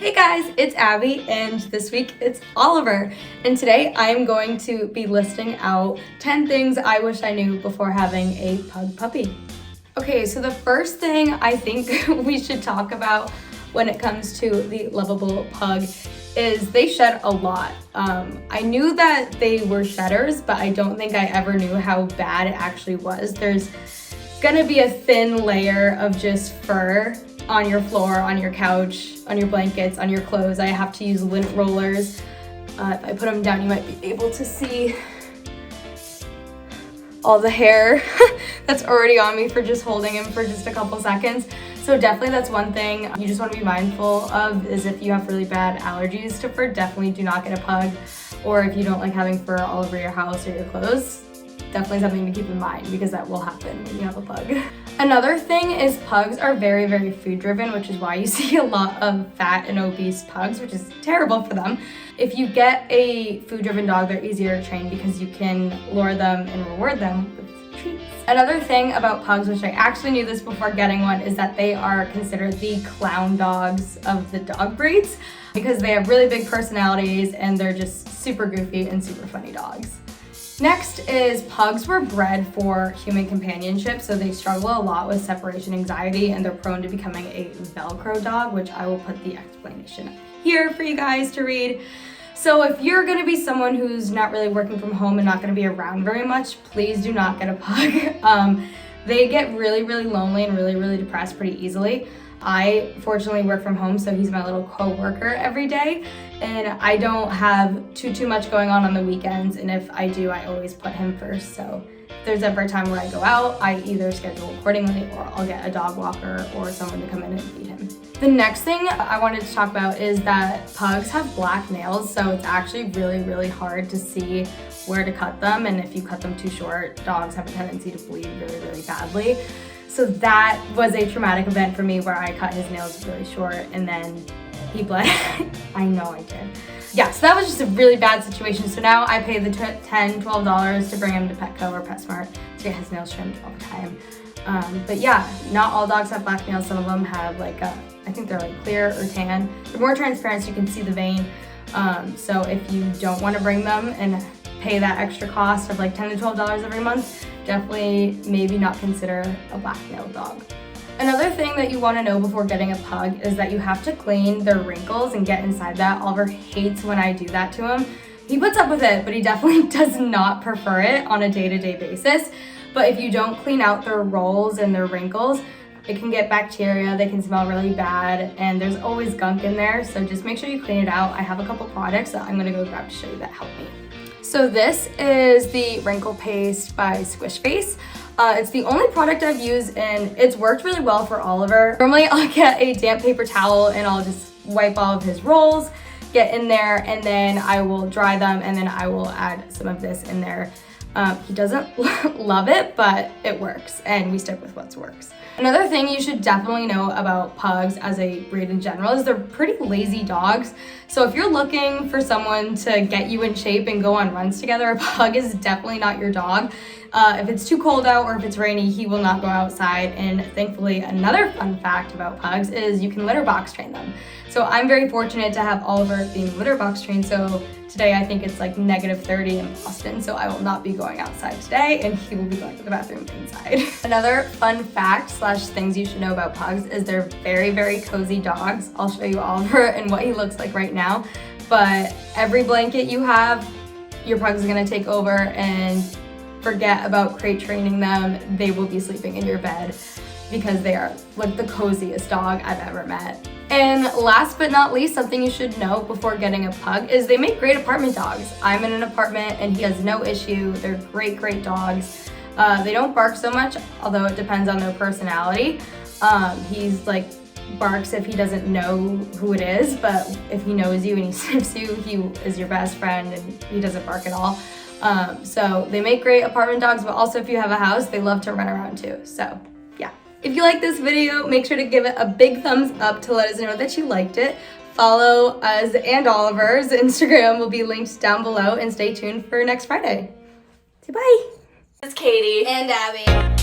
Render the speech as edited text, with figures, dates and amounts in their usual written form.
Hey guys, it's Abby, and this week it's Oliver. And today I'm going to be listing out 10 things I wish I knew before having a pug puppy. Okay, so the first thing I think we should talk about when it comes to the lovable pug is they shed a lot. I knew that they were shedders, but I don't think I ever knew how bad it actually was. There's gonna be a thin layer of just fur on your floor, on your couch, on your blankets, on your clothes. I have to use lint rollers. If I put them down, you might be able to see all the hair that's already on me for just holding him for just a couple seconds. So definitely that's one thing you just want to be mindful of, is if you have really bad allergies to fur, definitely do not get a pug. Or if you don't like having fur all over your house or your clothes, definitely something to keep in mind, because that will happen when you have a pug. Another thing is pugs are very, very food driven, which is why you see a lot of fat and obese pugs, which is terrible for them. If you get a food driven dog, they're easier to train because you can lure them and reward them with treats. Another thing about pugs, which I actually knew this before getting one, is that they are considered the clown dogs of the dog breeds because they have really big personalities and they're just super goofy and super funny dogs. Next is pugs were bred for human companionship, so they struggle a lot with separation anxiety and they're prone to becoming a Velcro dog, which I will put the explanation here for you guys to read. So if you're gonna be someone who's not really working from home and not gonna be around very much, please do not get a pug. They get really, really lonely and really, really depressed pretty easily. I fortunately work from home, so he's my little co-worker every day, and I don't have too much going on the weekends, and if I do, I always put him first. So if there's ever a time where I go out, I either schedule accordingly or I'll get a dog walker or someone to come in and feed him. The next thing I wanted to talk about is that pugs have black nails, so it's actually really, really hard to see where to cut them, and if you cut them too short, dogs have a tendency to bleed really, really badly. So that was a traumatic event for me, where I cut his nails really short and then he bled. I know I did. Yeah, so that was just a really bad situation. So now I pay the $10, $12 to bring him to Petco or PetSmart to get his nails trimmed all the time. But yeah, not all dogs have black nails. Some of them have I think they're like clear or tan. They're more transparent so you can see the vein. So if you don't want to bring them and pay that extra cost of like $10 to $12 every month, definitely maybe not consider a black-nailed dog. Another thing that you want to know before getting a pug is that you have to clean their wrinkles and get inside that. Oliver hates when I do that to him. He puts up with it, but he definitely does not prefer it on a day-to-day basis. But if you don't clean out their rolls and their wrinkles, it can get bacteria, they can smell really bad, and there's always gunk in there, so just make sure you clean it out. I have a couple products that I'm going to go grab to show you that help me. So this is the wrinkle paste by Squish Face. It's the only product I've used and it's worked really well for Oliver. Normally I'll get a damp paper towel and I'll just wipe all of his rolls, get in there, and then I will dry them, and then I will add some of this in there. He doesn't love it, but it works, and we stick with what works. Another thing you should definitely know about pugs as a breed in general is they're pretty lazy dogs. So if you're looking for someone to get you in shape and go on runs together, a pug is definitely not your dog. If it's too cold out or if it's rainy, he will not go outside. And thankfully, another fun fact about pugs is you can litter box train them. So I'm very fortunate to have Oliver being litter box trained. So today I think it's like -30 in Boston, so I will not be going outside today, and he will be going to the bathroom inside. Another fun fact / things you should know about pugs is they're very, very cozy dogs. I'll show you Oliver and what he looks like right now. But every blanket you have, your pug is gonna take over, and forget about crate training them. They will be sleeping in your bed because they are like the coziest dog I've ever met. And last but not least, something you should know before getting a pug is they make great apartment dogs. I'm in an apartment and he has no issue. They're great, great dogs. They don't bark so much, although it depends on their personality. He's like barks if he doesn't know who it is, but if he knows you and he sniffs you, he is your best friend and he doesn't bark at all. So they make great apartment dogs, but also if you have a house, they love to run around too. So yeah. If you like this video, make sure to give it a big thumbs up to let us know that you liked it. Follow us and Oliver's Instagram will be linked down below, and stay tuned for next Friday. Say bye. It's Katie and Abby.